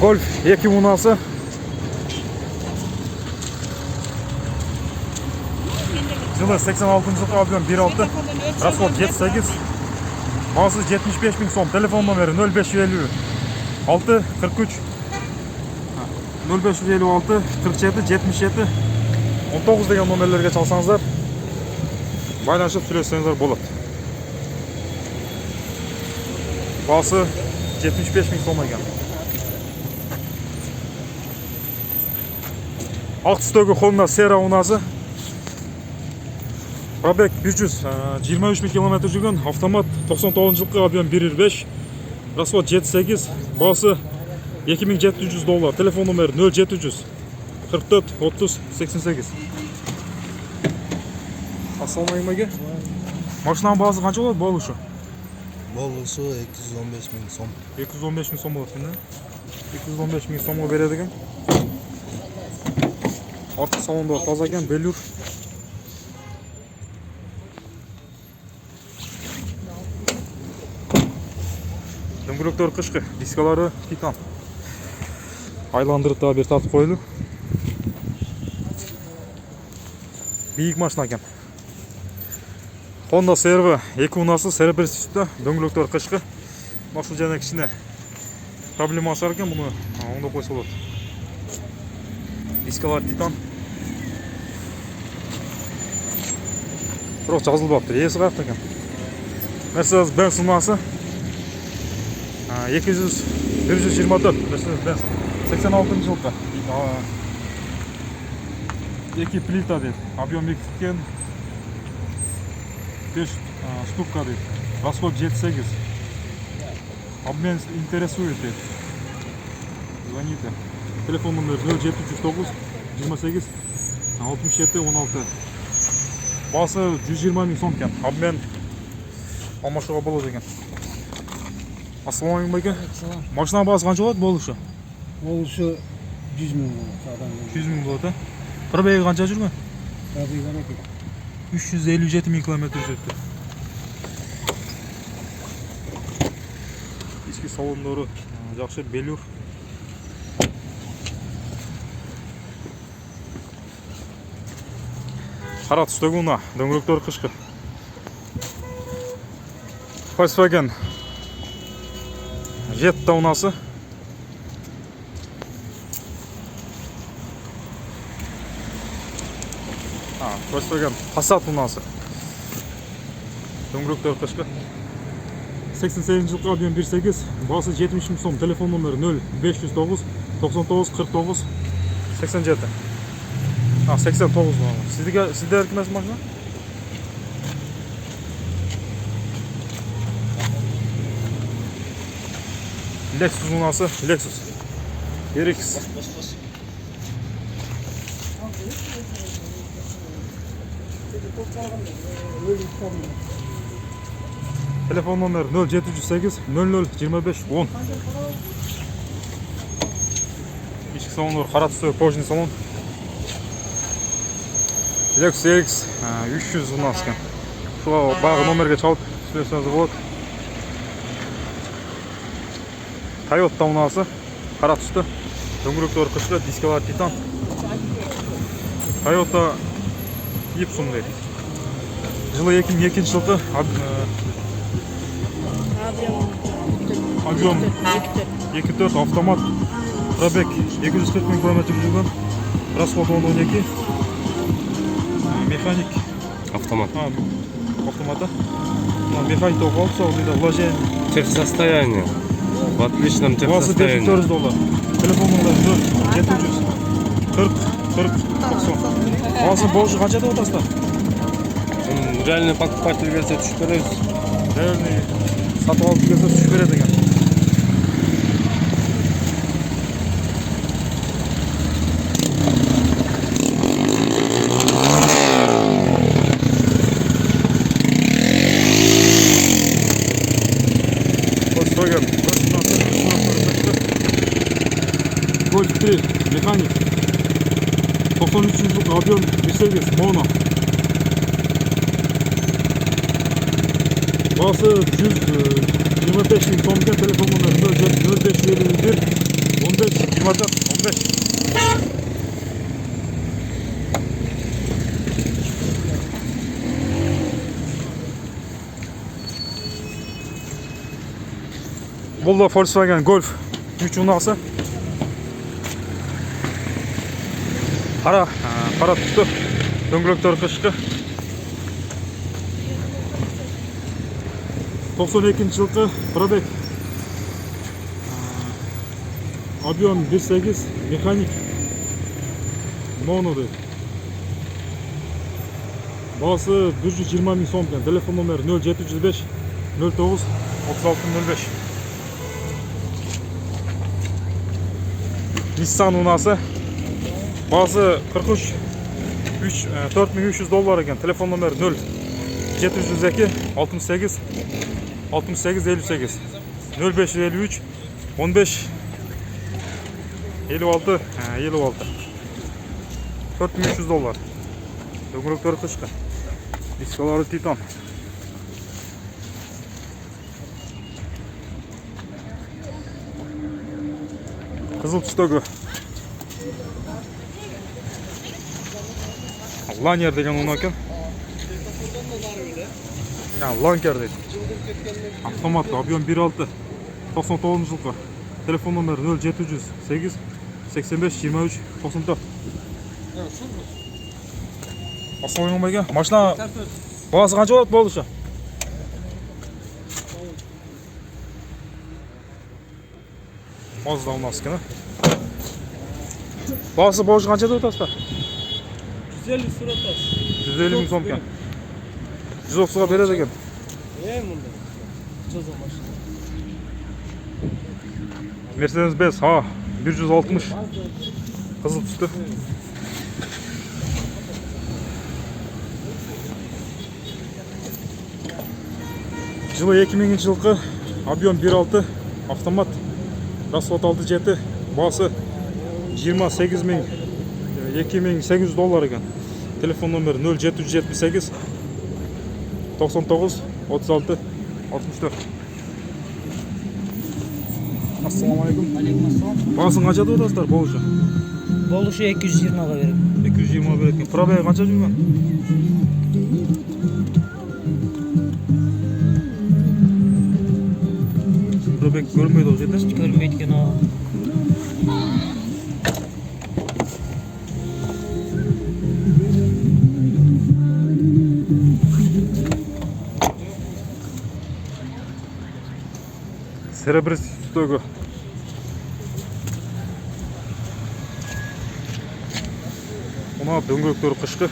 Golf 2 munası. Жылы 86 жылғы объем 1.6. Расход 7.8. Бағасы 75 000 сом. Телефон номері 0550 6 43 0556 47 77 19 деген номерлерге çalсаңыздар байланышып сөйлессеңіздер болады. Бағасы 75 000 сом екен. Ақ түстегі Honda Sierra унасы. Пробег 123 000 км жүрген, автомат 99 жылғы объем 1.5, расход 7.8, бағасы $2700. Телефон номері 0700 44 30 88. Ассалаумағалейкум әке. Машинаның бағасы қанша болады болушы? Болушы 215 000 сом. 215 000 сом болады екен. 215 000 сомға береді екен. Артқы салонда таза екен, белюр. Дөңгелектері қышқы, дискалары титан. Айландырып та бер тартып қойылды. Биік машина екен. Honda CR-V 2 унасы, серебрис түсті, дөңгелектері қышқы. Машина және кішіне проблема ашар екен, бұны онда қойса болады. Дискалар титан. Бірақ жазылбапты, есі қаяқта екен. Mercedes-Benz унасы 124 Mercedes-Benz 86 жылғы. 2 плита дейді. Объем 2 тіккен 5 штукка дейді. Расход 7.8. Обмен интересует дейді. Звоните. Телефон номер 0709 28 67 16. Басы 120 000 сом екен. Обмен алмашуға болады екен. Ассалаумағалейкум бәке. Машина бағасы қанша болады болушы? Болушы 100 000 болады. 100 000 болады. Пробегі қанша жүрген? Пробегі 357 000 км жүрді. Ескі салондары жақсы, белюр. Қара түстегі уна, дөңгелектері қышқы. Volkswagen Jetta унасы. Volkswagen Passat унасы. Дөңгелектері қышқы. 88 жылғы объем 1.8, бағасы 70 000 сом. Телефон номері 0509 99 49 87. 89 Сіздер кімесі машина? Lexus унасы, Lexus RX. Телефон номер 0708 00 25 10. Ішкі салондар қара түсті, кожный салон. Lexus RX 300 унасы екен. Шуға бағы номерге чалып сөйлесеңіздер болады. Toyota унасы, қара түсті, дөңгелектері қышқы, дискалар титан. Toyota Ipsum дейді. Жылы 2002 жылғы объем 2.4 автомат. Пробег 240 000 км жүрген. Расход 12. Механик. Автомат. Автомата. Механик тоқалыпса, онда вложение. Техсостояние. В отличном техсостоянии. $500. Телефон номері 0700 40 40 90. Бағасы болушы қанша деп отырсыздар? Реальный покупатель келсе түшіп береміз. Реальный сатып алып келсе түшіп береді екен. Volkswagen Golf 3 механик 93 жылғы объем 1.8 моно. Басы 125 000 сом. Телефон номері 0551 15 15. Бұл да Volkswagen Golf 3 унасы. Қара түсті. Дөңгелектері қышқы. 92 жылқы пробег. Объем 1.8, механик. Моно дейді. Бағасы 120 мың сом екен. Телефон номері 0705 09 3605. Nissan унасы. Бағасы 4300 доллар екен. Телефон номері 0702 68 68 58 0553 15 56 56 4300 доллар. Дөңгелектері қышқы. Дискалары титан. Қызыл түстегі Ланер деген оны екен. Ланкер дейді. Автомат, объем 1.6, 99 жылқы. Телефон номері 0708 85 23 94. Ассалаумағалейкум. Машина бағасы қанша болады болушы? Мазда у нас екен. Бағасы болушы қанша деп отырсыздар? 150 сұратасыз. 150 мың сом екен. 130-ға береді екен. Мұнда. Жаза машина. Mercedes-Benz 160. Қызыл түсті. Жылы 2000 жылқы, объем 1.6, автомат, расход 6.7, басы 28.800 доллар екен. Телефон номері 0778 99 36 64. Ассалаумағалейкум. Алейкум. Бағасын қанша деп отырсыздар болушы? Болушы 220-ға берем. 220 береді екен. Пробег қанша жүрген? Пробег көрмейді ол жерде? Көрмейді екен ол. Серебристый түстегі. Мұна дөңгелектері қышқы.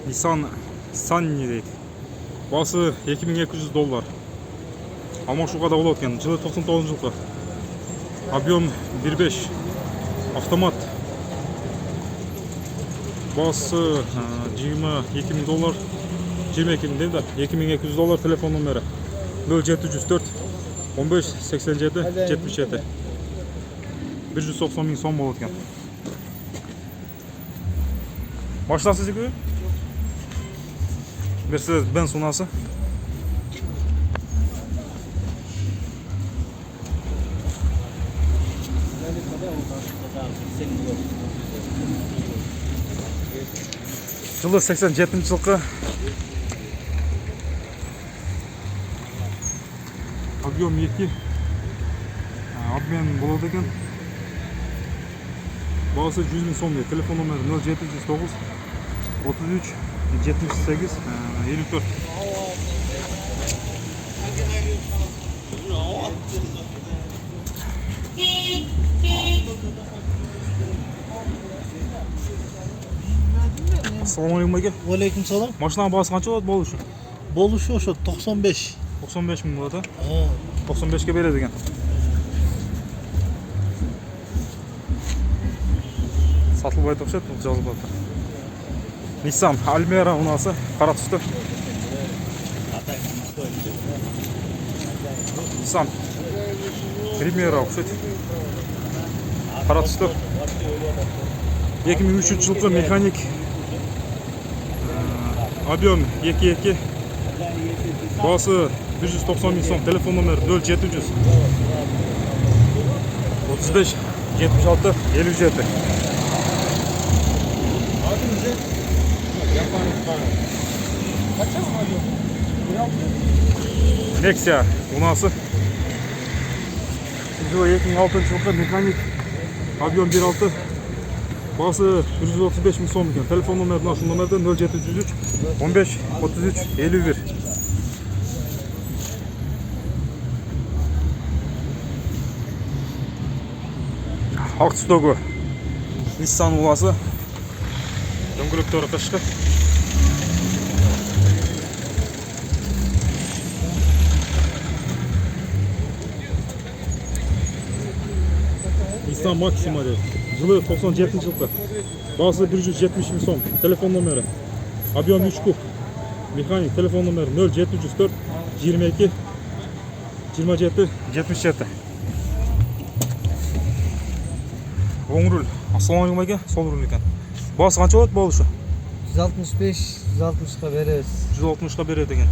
Nissan Sunny дейді. Басы 2200 доллар. Алмашуға да болады екен. Жылы 99 жылқы. Объем 1.5. Автомат. Басы 22 доллар. 22 дейді да. 2200 доллар. Телефон номері 0704 15 87 77. 190 мың сом болады екен. Машинасы зекуі? Mercedes-Benz унасы. Жылы 87 жылқы. Объем 2. Обмен болады екен. Бағасы 100 мың сом. Телефон номері 0709 33 78 54. Ассалаумағалейкум әке. Алейкум салам. Машинаның бағасы қанша болады болушы? Болушы ошо 95. 95 мың болады. 95-ке береді екен. Сатылбай топшет, бұл жазылып жатыр. Nissan Almera унасы, қара түсті. Nissan Primera ұқсайды. Қара түсті. 2003 жылқы механик. Объем 2.2. Bası 190 bin so'm. Telefon nomeri 0700 35 76 57. Nexia Luna'sı 2006 yılda mekanik Avion 1.6 Bası 135 bin so'm ekan. Telefon nomerinden şu numarada 0703 15 33 51. Aqsto'gu Nissan Ula'sı Döngülüktörü qishqi Nissan Maxima dedi. Yılı 97 yılda. Bazı 170 bin so'm. Telefon nomeri. Avion 3 kub. Mekanik telefon nomeri 0704 22 27 77. Oң rul. Assalomu alaykum aka. Sol rul ekan. Bas qancha bo'ladi bo'lishi? 165, 160'a veririz. 160 ga beradi ekan.